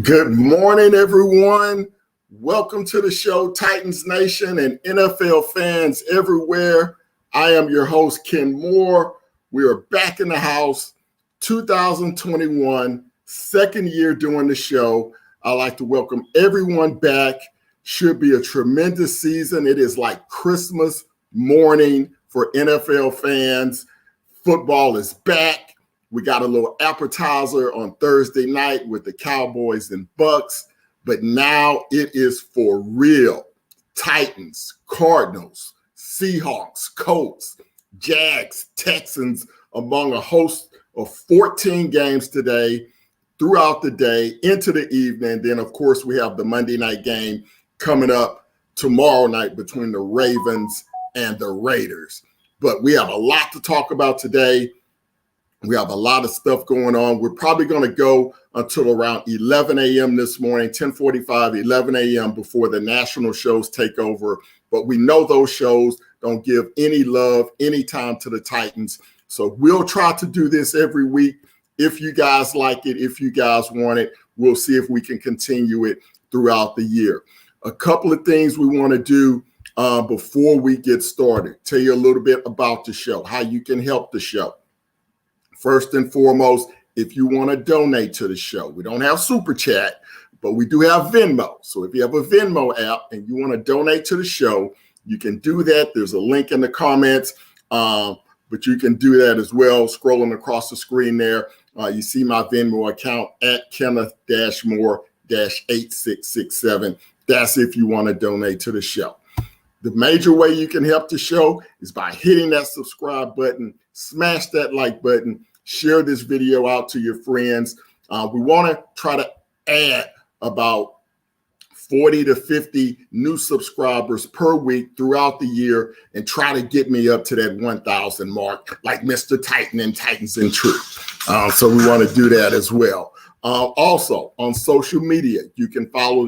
Good morning, everyone. Welcome to the show, Titans Nation and NFL fans everywhere. I am your host, Ken Moore. We are back in the house, 2021, second year doing the show. I'd like to welcome everyone back. Should be a tremendous season. It is like Christmas morning for NFL fans. Football is back. We got a little appetizer on Thursday night with the Cowboys and Bucks, but now it is for real. Titans, Cardinals, Seahawks, Colts, Jags, Texans, among a host of 14 games today, throughout the day, into the evening. Then, of course, we have the Monday night game coming up tomorrow night between the Ravens and the Raiders. But we have a lot to talk about today. We have a lot of stuff going on. We're probably going to go until around 11 a.m. this morning, 10:45, 11 a.m. before the national shows take over. But we know those shows don't give any love, any time to the Titans. So we'll try to do this every week. If you guys like it, if you guys want it, we'll see if we can continue it throughout the year. A couple of things we want to do before we get started. Tell you a little bit about the show, how you can help the show. First and foremost, if you want to donate to the show, we don't have Super Chat, but we do have Venmo. So if you have a Venmo app and you want to donate to the show, you can do that. There's a link in the comments, but you can do that as well. Scrolling across the screen there, you see my Venmo account at Kenneth-Moore-8667. That's if you want to donate to the show. The major way you can help the show is by hitting that subscribe button, smash that like button, share this video out to your friends. We want to try to add about 40 to 50 new subscribers per week throughout the year and try to get me up to that 1,000 mark like Mr. Titan and Titans in Truth. So we want to do that as well. Also on social media, you can follow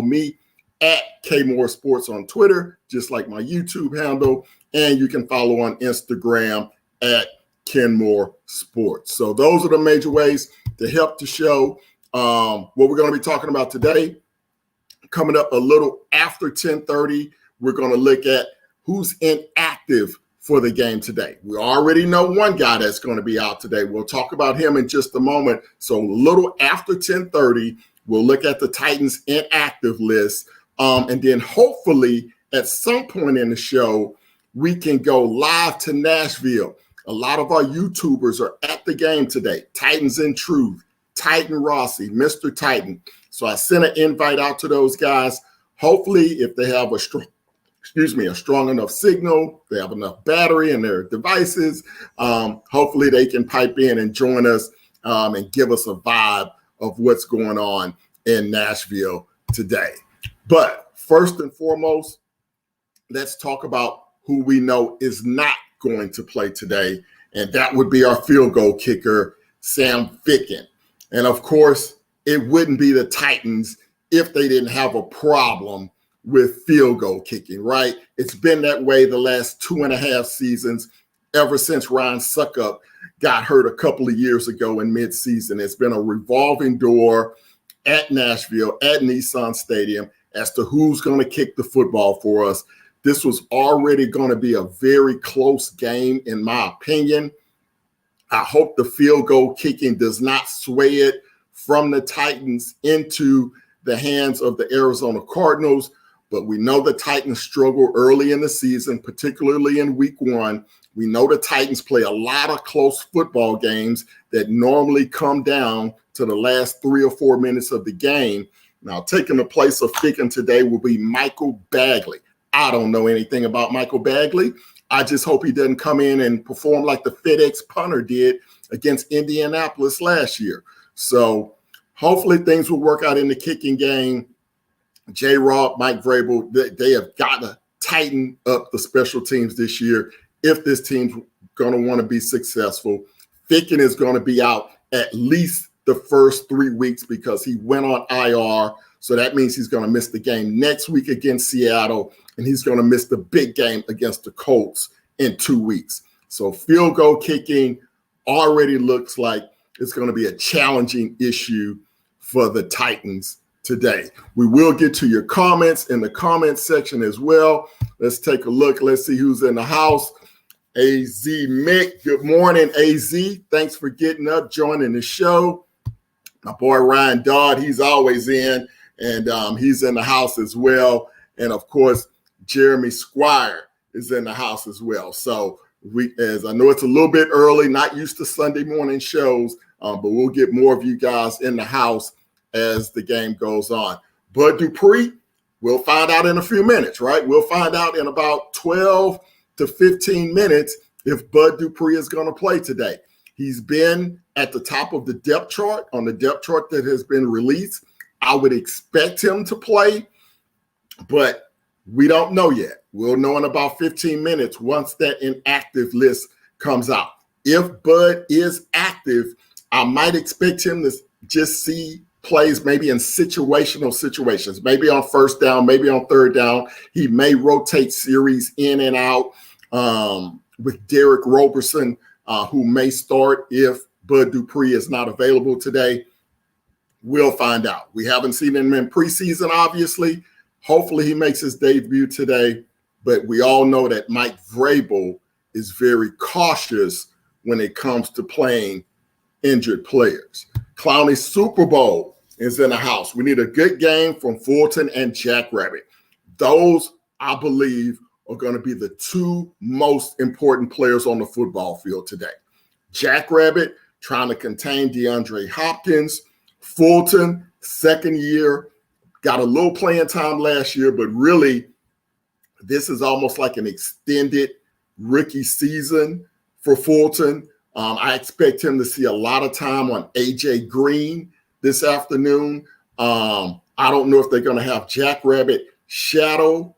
me at KmooreSports on Twitter, just like my YouTube handle, and you can follow on Instagram at KmooreSports. So those are the major ways to help the show. What we're going to be talking about today, coming up a little after 10:30, we're going to look at who's inactive for the game today. We already know one guy that's going to be out today. We'll talk about him in just a moment. So a little after 10:30, we'll look at the Titans inactive list. And then hopefully at some point in the show, we can go live to Nashville. A lot of our YouTubers are at the game today. Titans in Truth, Titan Rossi, Mr. Titan. So I sent an invite out to those guys. Hopefully, if they have a strong enough signal, they have enough battery in their devices, hopefully they can pipe in and join us and give us a vibe of what's going on in Nashville today. But first and foremost, let's talk about who we know is not going to play today, and that would be our field goal kicker, Sam Ficken. And of course, it wouldn't be the Titans if they didn't have a problem with field goal kicking, right? It's been that way the last 2.5 seasons, ever since Ryan Suckup got hurt a couple of years ago in midseason. It's been a revolving door at Nashville, at Nissan Stadium, as to who's going to kick the football for us. This was already going to be a very close game, in my opinion. I hope the field goal kicking does not sway it from the Titans into the hands of the Arizona Cardinals. But we know the Titans struggle early in the season, particularly in week 1. We know the Titans play a lot of close football games that normally come down to the last 3 or 4 minutes of the game. Now, taking the place of Ficken today will be Michael Bagley. I don't know anything about Michael Bagley. I just hope he doesn't come in and perform like the FedEx punter did against Indianapolis last year. So hopefully things will work out in the kicking game. J-Rob, Mike Vrabel, they have got to tighten up the special teams this year if this team's going to want to be successful. Ficken is going to be out at least the first 3 weeks because he went on IR. So that means he's going to miss the game next week against Seattle, and he's going to miss the big game against the Colts in 2 weeks. So field goal kicking already looks like it's going to be a challenging issue for the Titans today. We will get to your comments in the comments section as well. Let's take a look. Let's see who's in the house. AZ Mick. Good morning, AZ. Thanks for getting up, joining the show. My boy Ryan Dodd, he's always in, and he's in the house as well. And of course, Jeremy Squire is in the house as well. So as I know it's a little bit early, not used to Sunday morning shows, but we'll get more of you guys in the house as the game goes on. Bud Dupree, we'll find out in a few minutes, right? We'll find out in about 12 to 15 minutes if Bud Dupree is going to play today. He's been at the top of the depth chart, on the depth chart that has been released. I would expect him to play, but we don't know yet. We'll know in about 15 minutes once that inactive list comes out. If Bud is active, I might expect him to just see plays maybe in situational situations, maybe on first down, maybe on third down. He may rotate series in and out with Derek Roberson, who may start if Bud Dupree is not available today. We'll find out. We haven't seen him in preseason, obviously. Hopefully he makes his debut today, but we all know that Mike Vrabel is very cautious when it comes to playing injured players. Clowney Super Bowl is in the house. We need a good game from Fulton and Jackrabbit. Those, I believe, are going to be the 2 most important players on the football field today. Jackrabbit trying to contain DeAndre Hopkins. Fulton, second year, got a little playing time last year, but really this is almost like an extended rookie season for Fulton. I expect him to see a lot of time on A.J. Green this afternoon. I don't know if they're going to have Jackrabbit shadow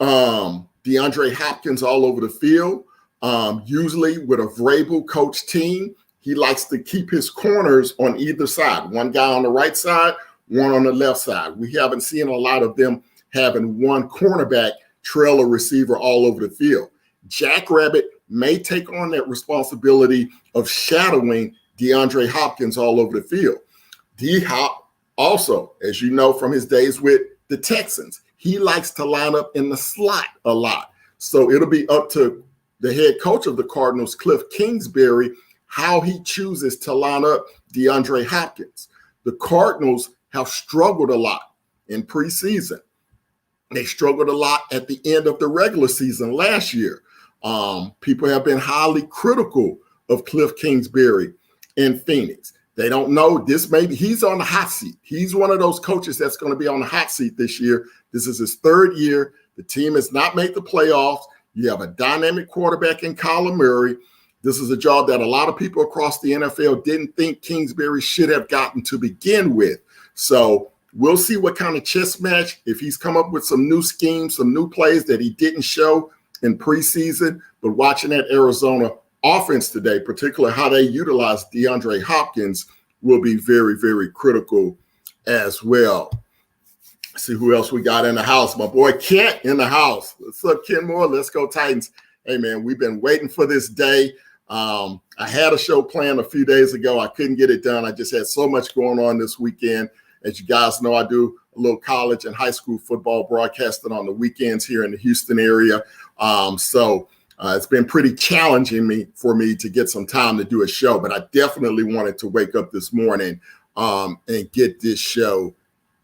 DeAndre Hopkins all over the field. Usually with a Vrabel coach team, he likes to keep his corners on either side. One guy on the right side, one on the left side. We haven't seen a lot of them having one cornerback trail a receiver all over the field. Jackrabbit may take on that responsibility of shadowing DeAndre Hopkins all over the field. D-Hop also, as you know from his days with the Texans, he likes to line up in the slot a lot. So it'll be up to the head coach of the Cardinals, Cliff Kingsbury, how he chooses to line up DeAndre Hopkins. The Cardinals have struggled a lot in preseason They struggled a lot at the end of the regular season last year. People have been highly critical of Cliff Kingsbury in Phoenix. They don't know this. Maybe he's on the hot seat. He's one of those coaches that's going to be on the hot seat this year. This is his third year. The team has not made the playoffs. You have a dynamic quarterback in Kyler Murray. This is a job that a lot of people across the NFL didn't think Kingsbury should have gotten to begin with. So we'll see what kind of chess match, if he's come up with some new schemes, some new plays that he didn't show in preseason. But watching that Arizona offense today, particularly how they utilize DeAndre Hopkins, will be very, very critical as well. Let's see who else we got in the house. My boy Kent in the house. What's up, Ken Moore? Let's go Titans. Hey, man, we've been waiting for this day. I had a show planned a few days ago. I couldn't get it done. I just had so much going on this weekend. As you guys know, I do a little college and high school football broadcasting on the weekends here in the Houston area. So it's been pretty challenging for me to get some time to do a show, but I definitely wanted to wake up this morning and get this show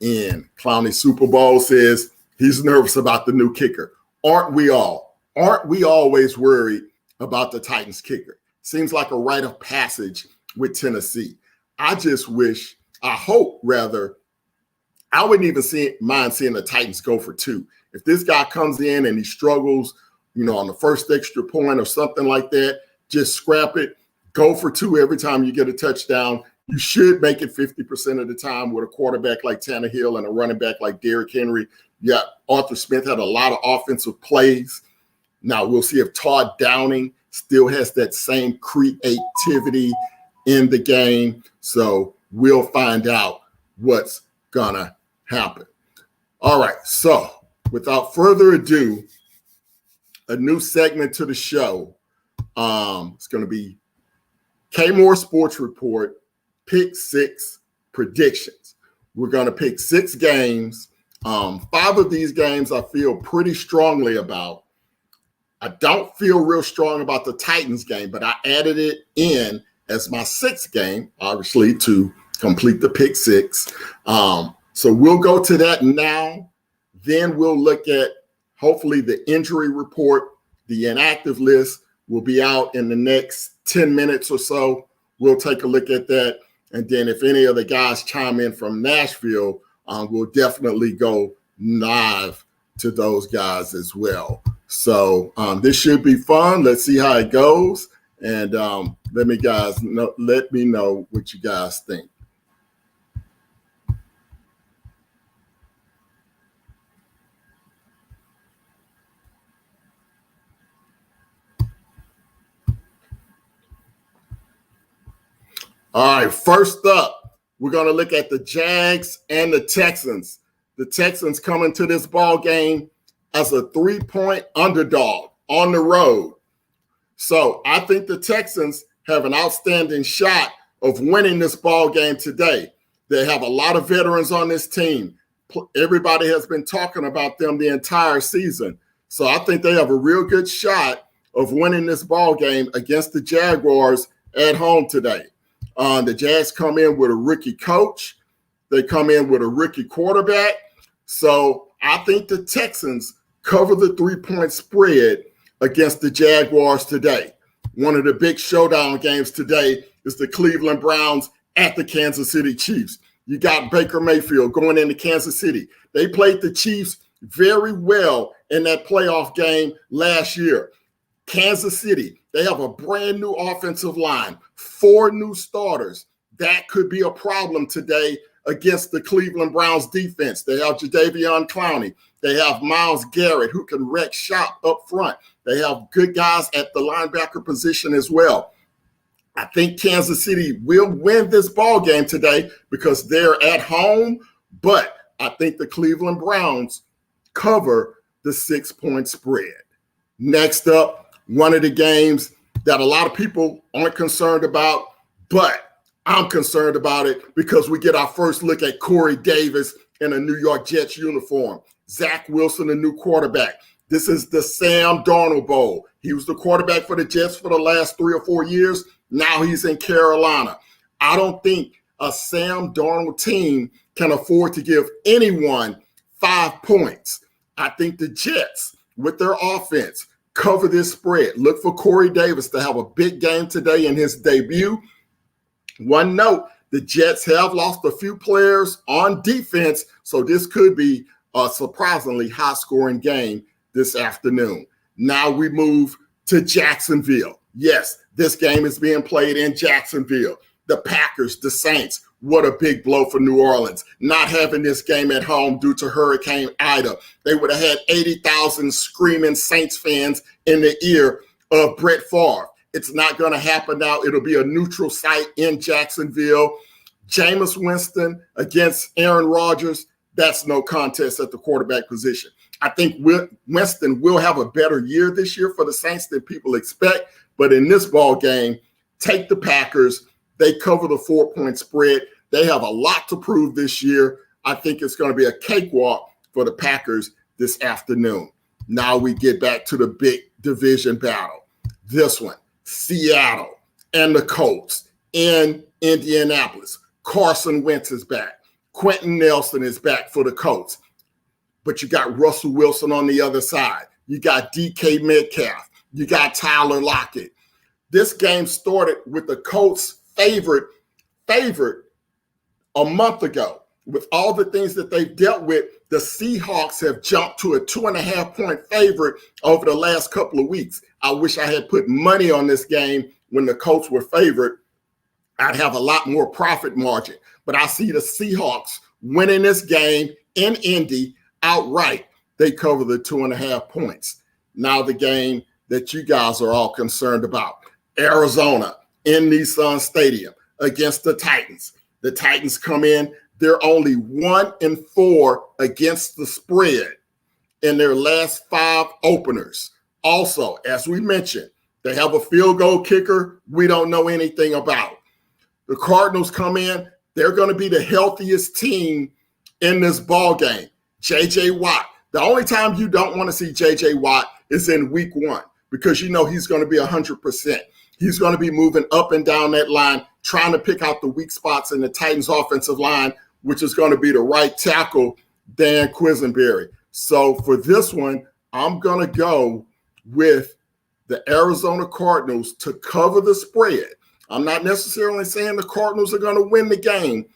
in. Clowney Super Bowl says he's nervous about the new kicker. Aren't we all? Aren't we always worried about the Titans kicker? Seems like a rite of passage with Tennessee. I hope I wouldn't even mind seeing the Titans go for two. If this guy comes in and he struggles, on the first extra point or something like that, just scrap it. Go for two every time you get a touchdown. You should make it 50% of the time with a quarterback like Tannehill and a running back like Derrick Henry. Yeah, Arthur Smith had a lot of offensive plays. Now we'll see if Todd Downing still has that same creativity in the game. So we'll find out what's gonna happen. All right, so without further ado, a new segment to the show. It's going to be KmooreSports Report, Pick 6 predictions. We're going to pick 6 games. 5 of these games I feel pretty strongly about. I don't feel real strong about the Titans game, but I added it in as my 6th game, obviously, to complete the Pick 6. So we'll go to that now. Then we'll look at hopefully the injury report. The inactive list will be out in the next 10 minutes or so. We'll take a look at that. And then if any of the guys chime in from Nashville, we'll definitely go live to those guys as well. So this should be fun. Let's see how it goes. And let me know what you guys think. All right, first up, we're going to look at the Jags and the Texans. The Texans coming to this ball game as a 3-point underdog on the road. So I think the Texans have an outstanding shot of winning this ball game today. They have a lot of veterans on this team. Everybody has been talking about them the entire season. So I think they have a real good shot of winning this ball game against the Jaguars at home today. The Jags come in with a rookie coach. They come in with a rookie quarterback. So I think the Texans cover the 3-point spread against the Jaguars today. One of the big showdown games today is the Cleveland Browns at the Kansas City Chiefs. You got Baker Mayfield going into Kansas City. They played the Chiefs very well in that playoff game last year. Kansas City, they have a brand new offensive line, 4 new starters. That could be a problem today against the Cleveland Browns defense. They have Jadeveon Clowney. They have Myles Garrett, who can wreck shop up front. They have good guys at the linebacker position as well. I think Kansas City will win this ball game today because they're at home, but I think the Cleveland Browns cover the 6-point spread. Next up, one of the games that a lot of people aren't concerned about, but I'm concerned about it because we get our first look at Corey Davis in a New York Jets uniform. Zach Wilson, a new quarterback. This is the Sam Darnold Bowl. He was the quarterback for the Jets for the last 3 or 4 years. Now he's in Carolina. I don't think a Sam Darnold team can afford to give anyone 5 points. I think the Jets, with their offense, cover this spread. Look for Corey Davis to have a big game today in his debut. One note, the Jets have lost a few players on defense, so this could be a surprisingly high-scoring game this afternoon. Now we move to Jacksonville. Yes, this game is being played in Jacksonville. The Packers, the Saints, what a big blow for New Orleans. Not having this game at home due to Hurricane Ida. They would have had 80,000 screaming Saints fans in the ear of Brett Favre. It's not going to happen now. It'll be a neutral site in Jacksonville. Jameis Winston against Aaron Rodgers, that's no contest at the quarterback position. I think Winston will have a better year this year for the Saints than people expect. But in this ball game, take the Packers. They cover the 4-point spread. They have a lot to prove this year. I think it's going to be a cakewalk for the Packers this afternoon. Now we get back to the big division battle. This one, Seattle and the Colts in Indianapolis. Carson Wentz is back. Quentin Nelson is back for the Colts. But you got Russell Wilson on the other side. You got DK Metcalf. You got Tyler Lockett. This game started with the Colts favorite a month ago. With all the things that they've dealt with, the Seahawks have jumped to a 2.5-point favorite over the last couple of weeks. I wish I had put money on this game when the Colts were favored. I'd have a lot more profit margin. But I see the Seahawks winning this game in Indy outright. They cover the 2.5 points. Now the game that you guys are all concerned about. Arizona in Nissan Stadium against the Titans. The Titans come in. They're only 1-4 against the spread in their last 5 openers. Also, as we mentioned, they have a field goal kicker we don't know anything about. The Cardinals come in. They're going to be the healthiest team in this ball game. J.J. Watt. The only time you don't want to see J.J. Watt is in week 1 because you know he's going to be 100%. He's going to be moving up and down that line, trying to pick out the weak spots in the Titans offensive line, which is going to be the right tackle, Dan Quisenberry. So for this one, I'm going to go with the Arizona Cardinals to cover the spread. I'm not necessarily saying the Cardinals are going to win the game,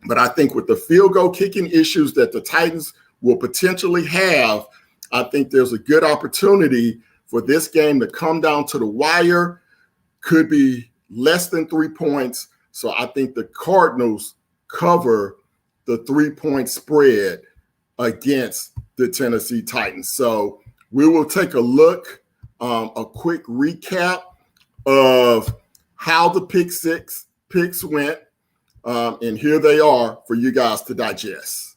but I think with the field goal kicking issues that the Titans will potentially have, I think there's a good opportunity for this game to come down to the wire. Could be less than 3 points. So I think the Cardinals cover the 3-point spread against the Tennessee Titans. So we will take a look, a quick recap of how the pick six picks went. And here they are for you guys to digest.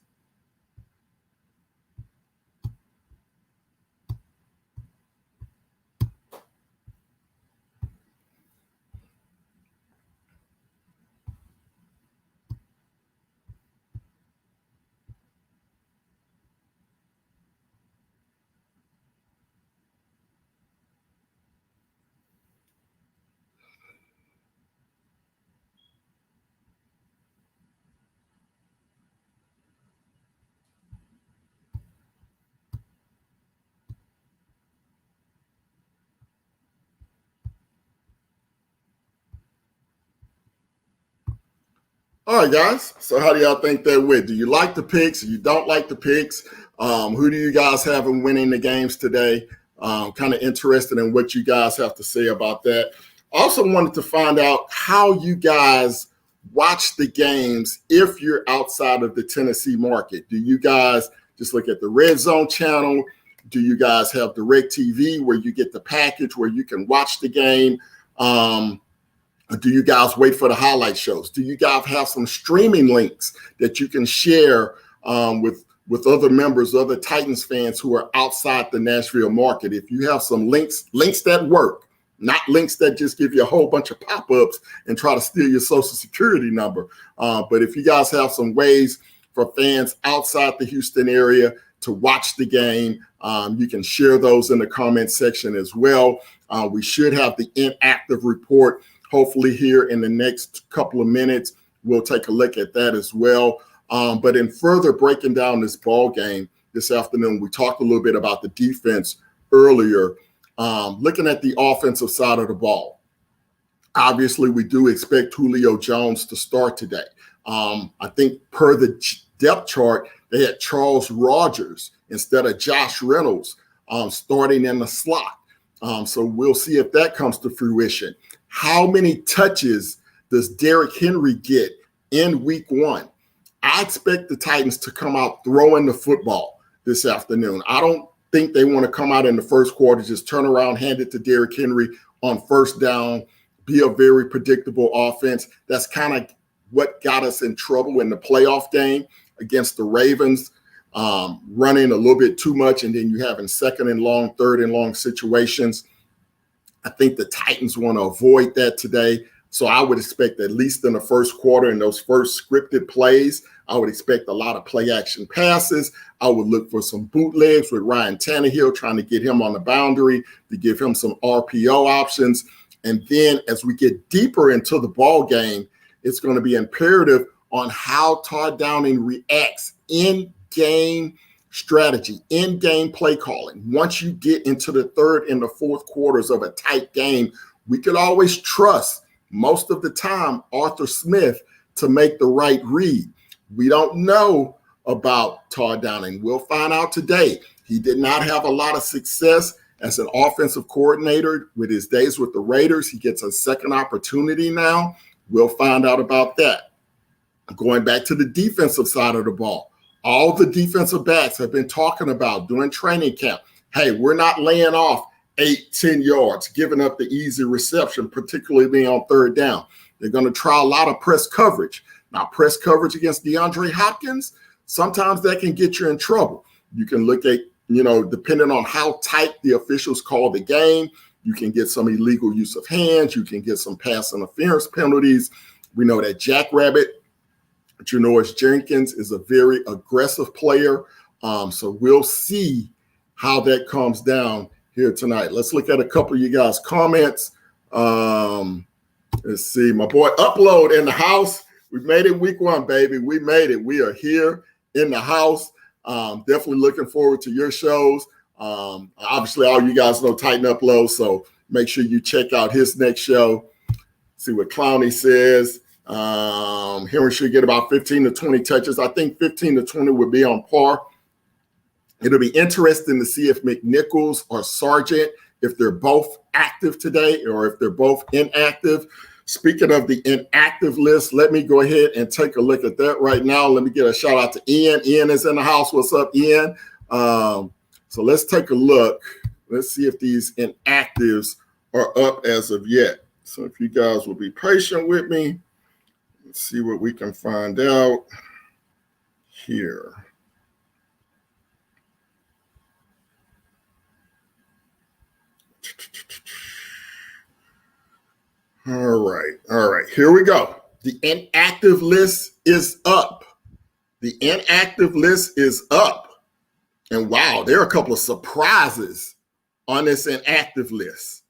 All right, guys. So how do y'all think that went? Do you like the picks? You don't like the picks? Who do you guys have in winning the games today? Kind of interested in what you guys have to say about that. Also wanted to find out how you guys watch the games if you're outside of the Tennessee market. Do you guys just look at the Red Zone channel? Do you guys have DirecTV where you get the package where you can watch the game? Do you guys wait for the highlight shows? Do you guys have some streaming links that you can share with other members, other Titans fans who are outside the Nashville market? If you have some links that work, not links that just give you a whole bunch of pop-ups and try to steal your social security number. But if you guys have some ways for fans outside the Houston area to watch the game, you can share those in the comment section as well. We should have the inactive report hopefully here in the next couple of minutes. We'll take a look at that as well. But in further breaking down this ball game, this afternoon. We talked a little bit about the defense earlier. Looking at the offensive side of the ball, obviously we do expect Julio Jones to start today. I think per the depth chart, they had Charles Rogers instead of Josh Reynolds starting in the slot. So we'll see if that comes to fruition. How many touches does Derrick Henry get in week 1? I expect the Titans to come out throwing the football this afternoon. I don't think they want to come out in the first quarter, just turn around, hand it to Derrick Henry on first down, be a very predictable offense. That's kind of what got us in trouble in the playoff game against the Ravens, running a little bit too much, and then you having second and long, third and long situations. I think the Titans want to avoid that today. So I would expect, at least in the first quarter, in those first scripted plays, I would expect a lot of play action passes. I would look for some bootlegs with Ryan Tannehill, trying to get him on the boundary to give him some RPO options. And then as we get deeper into the ball game, it's going to be imperative on how Todd Downing reacts in game strategy, in game play calling. Once you get into the third and the fourth quarters of a tight game, we could always trust most of the time Arthur Smith to make the right read. We don't know about Todd Downing. We'll find out today. He did not have a lot of success as an offensive coordinator with his days with the Raiders. He gets a second opportunity now. We'll find out about that. Going back to the defensive side of the ball, all the defensive backs have been talking about during training camp, hey, we're not laying off 8-10 yards, giving up the easy reception, particularly being on third down. They're going to try a lot of press coverage. Now, press coverage against DeAndre Hopkins, sometimes that can get you in trouble. You can look at, depending on how tight the officials call the game, you can get some illegal use of hands. You can get some pass interference penalties. We know that Jackrabbit, Janoris Jenkins, is a very aggressive player. So we'll see how that comes down here tonight. Let's look at a couple of you guys' comments. Let's see. My boy Upload in the house. We made it week 1, baby. We made it. We are here in the house. Definitely looking forward to your shows. Obviously, all you guys know Titan Upload, so make sure you check out his next show. See what Clowney says. Henry should get about 15 to 20 touches. I think 15 to 20 would be on par. It'll be interesting to see if McNichols or Sargent, if they're both active today or if they're both inactive. Speaking of the inactive list, let me go ahead and take a look at that right now. Let me get a shout out to Ian. Ian is in the house. What's up, Ian? So let's take a look. Let's see if these inactives are up as of yet. So if you guys will be patient with me, let's see what we can find out here. All right, here we go. The inactive list is up. The inactive list is up. And wow, there are a couple of surprises on this inactive list.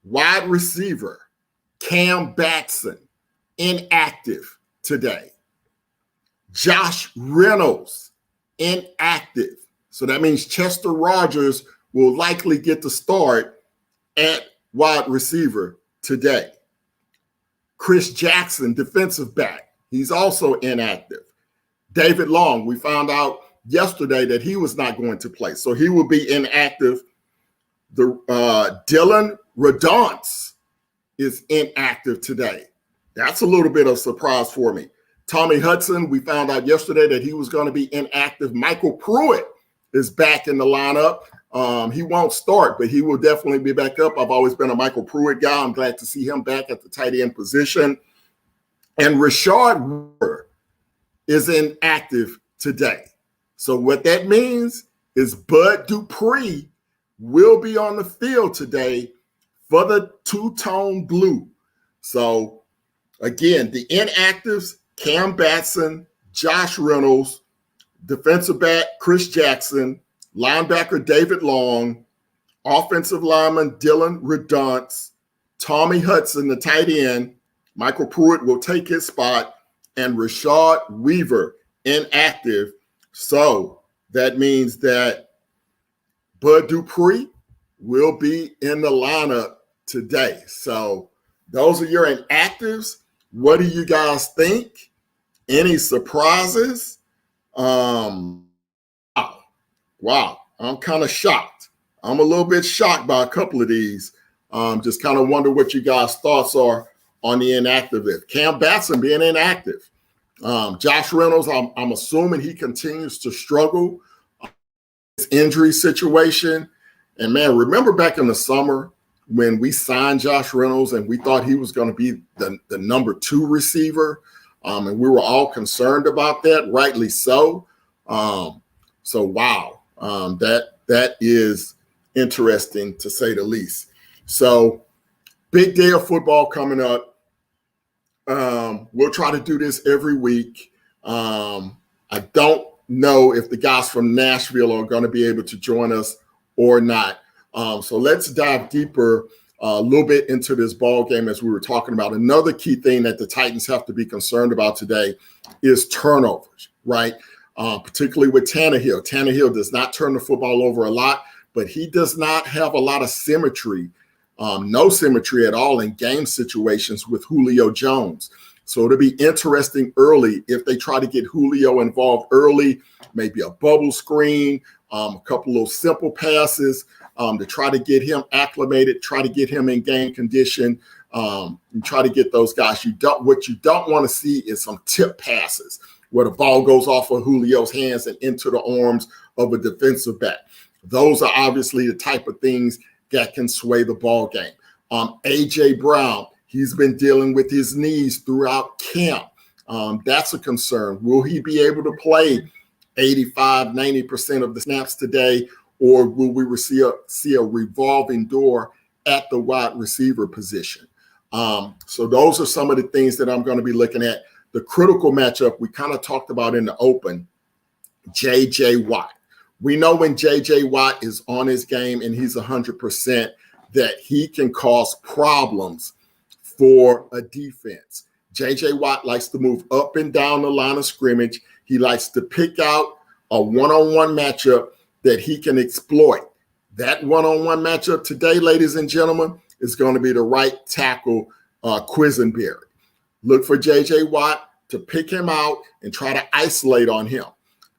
Wide receiver, Cam Batson, inactive today. Josh Reynolds, inactive. So that means Chester Rogers will likely get the start at wide receiver today. Chris Jackson, defensive back, he's also inactive. David Long, we found out yesterday that he was not going to play, so he will be inactive. The Dylan Radonce is inactive today. That's a little bit of a surprise for me. Tommy Hudson, we found out yesterday that he was going to be inactive. Michael Pruitt is back in the lineup. He won't start, but he will definitely be back up. I've always been a Michael Pruitt guy. I'm glad to see him back at the tight end position. And Rashard Weaver is inactive today. So what that means is Bud Dupree will be on the field today for the two-tone blue. So again, the inactives, Cam Batson, Josh Reynolds, defensive back Chris Jackson, linebacker David Long, offensive lineman Dylan Radonce, Tommy Hudson, the tight end, Michael Pruitt will take his spot, and Rashard Weaver inactive. So that means that Bud Dupree will be in the lineup today. So those are your inactives. What do you guys think? Any surprises? Wow. I'm kind of shocked. I'm a little bit shocked by a couple of these. Just kind of wonder what you guys' thoughts are on the inactive list. Cam Batson being inactive. Josh Reynolds, I'm assuming he continues to struggle his injury situation. And man, remember back in the summer when we signed Josh Reynolds and we thought he was going to be the number 2 receiver, and we were all concerned about that, rightly so. So wow, that is interesting to say the least. So big day of football coming up. We'll try to do this every week. I don't know if the guys from Nashville are going to be able to join us or not. So let's dive deeper a little bit into this ball game as we were talking about. Another key thing that the Titans have to be concerned about today is turnovers, right? Particularly with Tannehill. Tannehill does not turn the football over a lot, but he does not have a lot of symmetry, no symmetry at all in game situations with Julio Jones. So it'll be interesting early if they try to get Julio involved early, maybe a bubble screen, a couple of simple passes to try to get him acclimated, try to get him in game condition, and try to get those guys. What you don't want to see is some tip passes where the ball goes off of Julio's hands and into the arms of a defensive back. Those are obviously the type of things that can sway the ball game. A.J. Brown, he's been dealing with his knees throughout camp. That's a concern. Will he be able to play 85, 90% of the snaps today, or will we see a revolving door at the wide receiver position? So those are some of the things that I'm going to be looking at. The critical matchup we kind of talked about in the open, J.J. Watt. We know when J.J. Watt is on his game and he's 100%, that he can cause problems for a defense. J.J. Watt likes to move up and down the line of scrimmage. He likes to pick out a one-on-one matchup that he can exploit. That one-on-one matchup today, ladies and gentlemen, is going to be the right tackle, Quisenberry. Look for J.J. Watt to pick him out and try to isolate on him.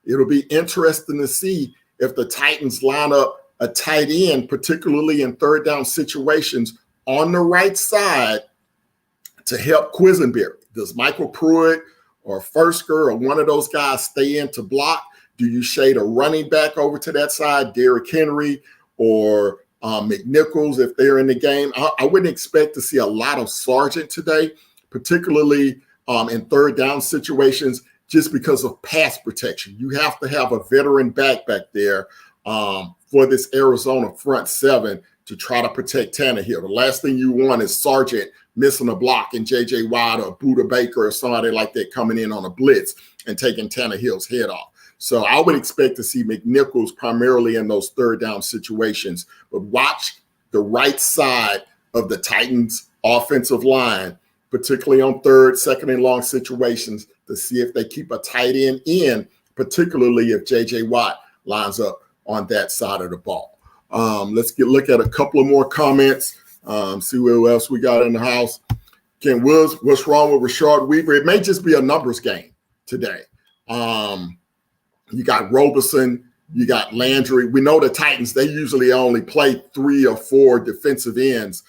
It'll be interesting to see if the Titans line up a tight end, particularly in third down situations, on the right side to help Quisenberry. Does Michael Pruitt or Fursker or one of those guys stay in to block? Do you shade a running back over to that side, Derrick Henry or McNichols if they're in the game? I wouldn't expect to see a lot of Sargent today, particularly in third down situations, just because of pass protection. You have to have a veteran back there for this Arizona front seven to try to protect Tannehill. The last thing you want is Sargent missing a block and J.J. Watt or Buda Baker or somebody like that coming in on a blitz and taking Tannehill's head off. So I would expect to see McNichols primarily in those third down situations. But watch the right side of the Titans offensive line, particularly on third, second and long situations, to see if they keep a tight end in, particularly if J.J. Watt lines up on that side of the ball. Let's look at a couple of more comments, see what else we got in the house. Ken Wills, what's wrong with Rashard Weaver? It may just be a numbers game today. You got Roberson, you got Landry. We know the Titans, they usually only play 3 or 4 defensive ends.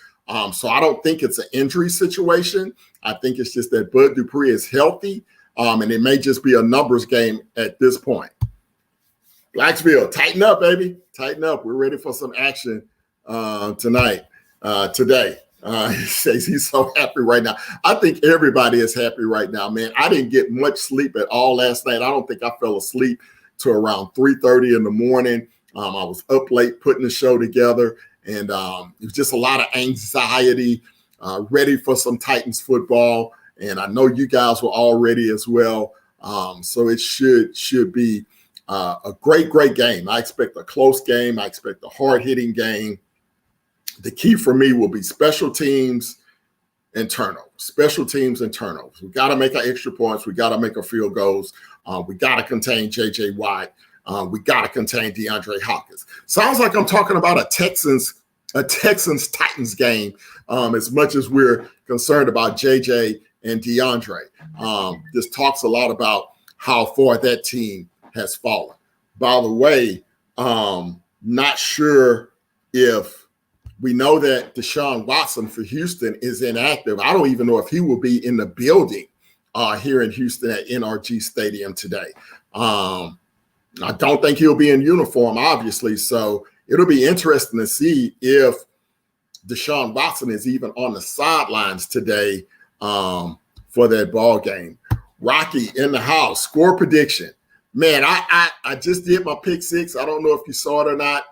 So I don't think it's an injury situation. I think it's just that Bud Dupree is healthy, and it may just be a numbers game at this point. Blacksville, tighten up, baby. Tighten up. We're ready for some action today. He says he's so happy right now. I think everybody is happy right now, man. I didn't get much sleep at all last night. I don't think I fell asleep till around 3:30 in the morning. I was up late putting the show together, and it was just a lot of anxiety, ready for some Titans football. And I know you guys were all ready as well. So it should be a great game. I expect a close game. I expect a hard-hitting game. The key for me will be special teams and turnovers. Special teams and turnovers. We got to make our extra points. We got to make our field goals. We got to contain J.J. Watt. We got to contain DeAndre Hopkins. Sounds like I'm talking about a Texans-Titans game as much as we're concerned about JJ and DeAndre. This talks a lot about how far that team has fallen. By the way, not sure if we know that Deshaun Watson for Houston is inactive. I don't even know if he will be in the building here in Houston at NRG Stadium today. I don't think he'll be in uniform, obviously. So it'll be interesting to see if Deshaun Watson is even on the sidelines today for that ball game. Rocky in the house, score prediction. Man, I just did my pick six. I don't know if you saw it or not.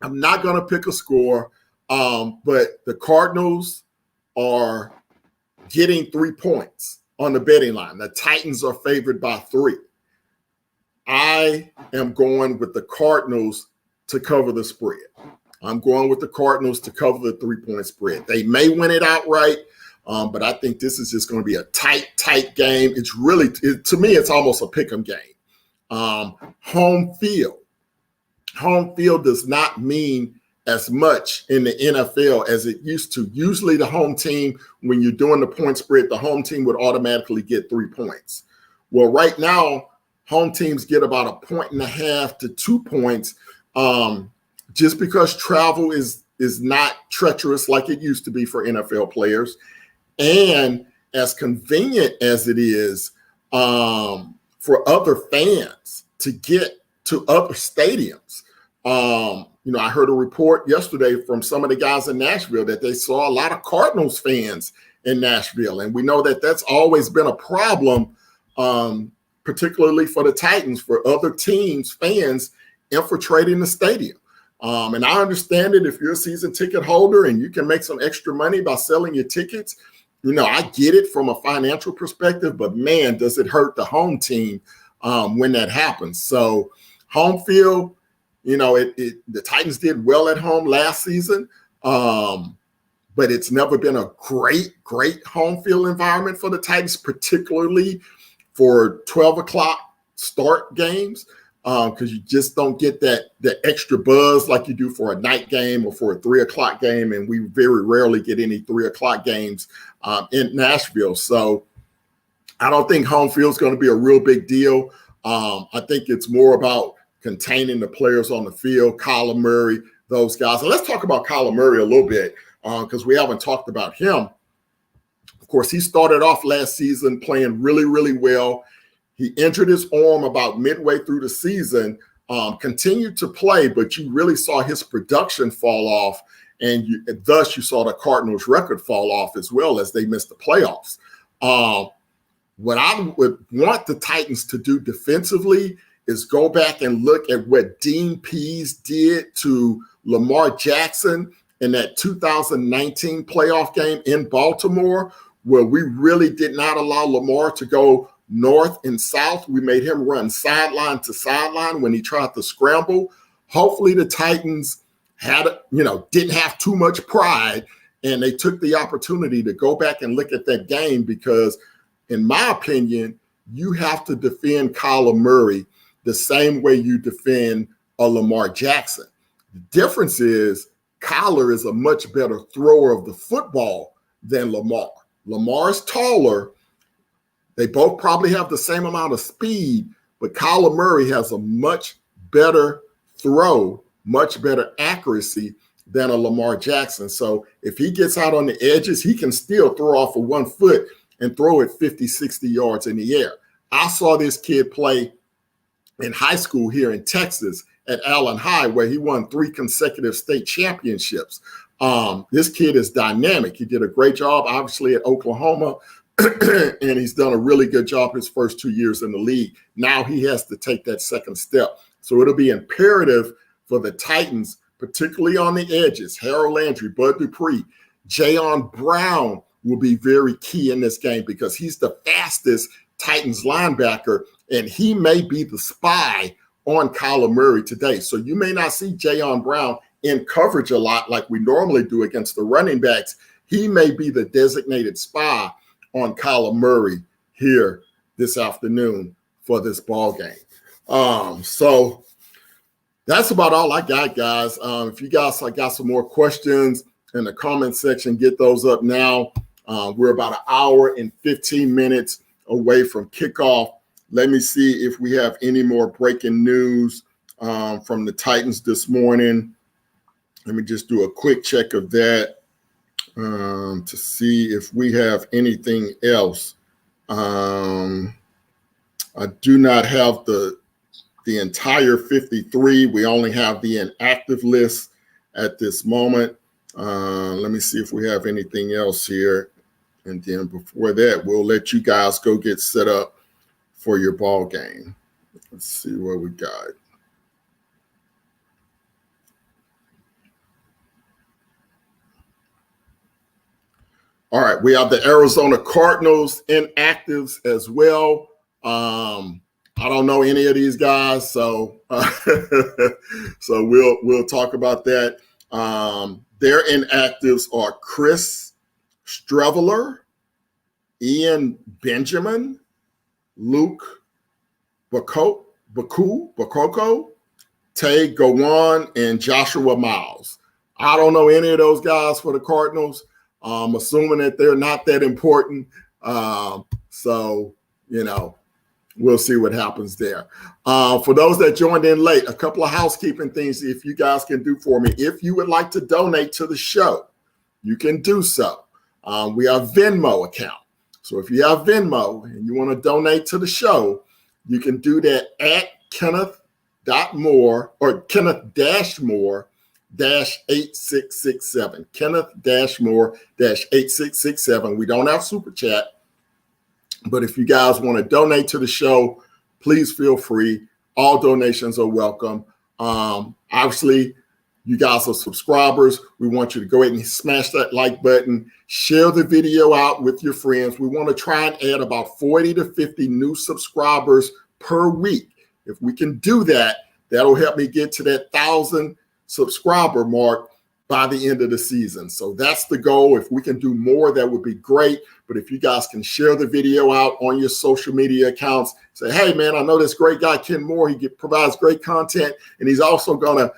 I'm not going to pick a score, but the Cardinals are getting 3 points on the betting line. The Titans are favored by 3. I am going with the Cardinals to cover the spread. I'm going with the Cardinals to cover the 3-point spread. They may win it outright, but I think this is just going to be a tight game. It's really, to me, it's almost a pick'em game. Home field does not mean as much in the NFL as it used to. Usually the home team, when you're doing the point spread, the home team would automatically get 3 points. Well, right now, home teams get about 1.5 to 2 points just because travel is not treacherous like it used to be for NFL players. And as convenient as it is for other fans to get to other stadiums. I heard a report yesterday from some of the guys in Nashville that they saw a lot of Cardinals fans in Nashville. And we know that that's always been a problem, particularly for the Titans, for other teams, fans infiltrating the stadium. And I understand it if you're a season ticket holder and you can make some extra money by selling your tickets. I get it from a financial perspective, but man, does it hurt the home team when that happens. So home field, the Titans did well at home last season, but it's never been a great home field environment for the Titans, particularly for 12 o'clock start games, because you just don't get that extra buzz like you do for a night game or for a 3 o'clock game, and we very rarely get any 3 o'clock games in Nashville. So I don't think home field is going to be a real big deal. I think it's more about containing the players on the field, Kyler Murray, those guys. And let's talk about Kyler Murray a little bit because we haven't talked about him. Of course, he started off last season playing really, really well. He injured his arm about midway through the season, continued to play, but you really saw his production fall off, and thus you saw the Cardinals' record fall off as well as they missed the playoffs. What I would want the Titans to do defensively is go back and look at what Dean Pease did to Lamar Jackson in that 2019 playoff game in Baltimore, where we really did not allow Lamar to go north and south. We made him run sideline to sideline when he tried to scramble. Hopefully the Titans didn't have too much pride, and they took the opportunity to go back and look at that game because, in my opinion, you have to defend Kyler Murray the same way you defend a Lamar Jackson. The difference is Kyler is a much better thrower of the football than Lamar. Lamar is taller. They both probably have the same amount of speed, but Kyler Murray has a much better throw, much better accuracy than a Lamar Jackson. So if he gets out on the edges, he can still throw off of 1 foot and throw it 50, 60 yards in the air. I saw this kid play in high school here in Texas at Allen High, where he won 3 consecutive state championships. This kid is dynamic. He did a great job, obviously, at Oklahoma, and he's done a really good job his first 2 years in the league. Now he has to take that second step. So it'll be imperative for the Titans, particularly on the edges. Harold Landry, Bud Dupree, Jayon Brown will be very key in this game because he's the fastest Titans linebacker, and he may be the spy on Kyler Murray today. So you may not see Jayon Brown in coverage a lot like we normally do against the running backs. He may be the designated spy on Kyler Murray here this afternoon for this ball game. So that's about all I got, guys. If you guys got some more questions in the comment section, get those up now. We're about an hour and 15 minutes away from kickoff. Let me see if we have any more breaking news from the Titans this morning. Let me just do a quick check of that to see if we have anything else. I do not have the entire 53. We only have the inactive list at this moment. Let me see if we have anything else here. And then before that, we'll let you guys go get set up for your ball game. Let's see what we got. All right, we have the Arizona Cardinals inactives as well. I don't know any of these guys, so so we'll talk about that. Their inactives are Chris Streveler, Ian Benjamin, Luke Bakoko, Tay Gowan, and Joshua Miles. I don't know any of those guys for the Cardinals. I'm assuming that they're not that important. So, we'll see what happens there. For those that joined in late, a couple of housekeeping things if you guys can do for me. If you would like to donate to the show, you can do so. We have Venmo account. So if you have Venmo and you want to donate to the show, you can do that at Kenneth.Moore or Kenneth-Moore -8667. Kenneth-Moore -8667. We don't have super chat. But if you guys want to donate to the show, please feel free. All donations are welcome. Obviously, you guys are subscribers. We want you to go ahead and smash that like button. Share the video out with your friends. We want to try and add about 40 to 50 new subscribers per week. If we can do that, that'll help me get to that 1,000 subscriber mark by the end of the season. So that's the goal. If we can do more, that would be great. But if you guys can share the video out on your social media accounts, say, hey, man, I know this great guy, Ken Moore. He provides great content, and he's also going to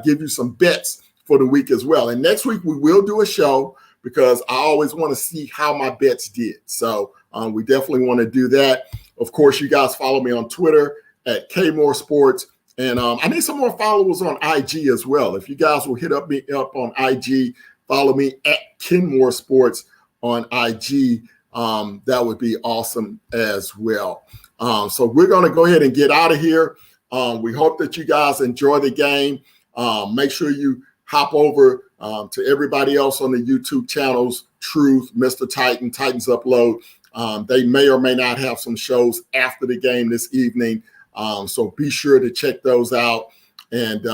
give you some bets for the week as well. And next week, we will do a show because I always want to see how my bets did. So we definitely want to do that. Of course, you guys follow me on Twitter at KmooreSports. And I need some more followers on IG as well. If you guys will hit me up on IG, follow me at KmooreSports on IG. That would be awesome as well. So we're going to go ahead and get out of here. We hope that you guys enjoy the game. Make sure you hop over to everybody else on the YouTube channels, Truth, Mr. Titan, Titans Upload. They may or may not have some shows after the game this evening. So be sure to check those out. And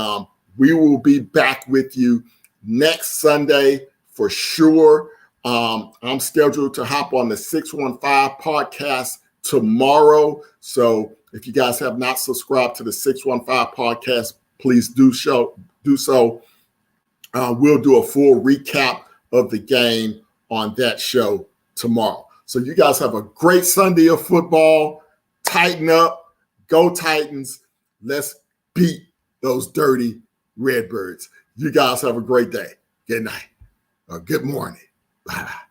we will be back with you next Sunday for sure. I'm scheduled to hop on the 615 podcast tomorrow. So if you guys have not subscribed to the 615 podcast, please do so. We'll do a full recap of the game on that show tomorrow. So you guys have a great Sunday of football. Tighten up. Go Titans. Let's beat those dirty Redbirds. You guys have a great day. Good night or good morning. Bye-bye.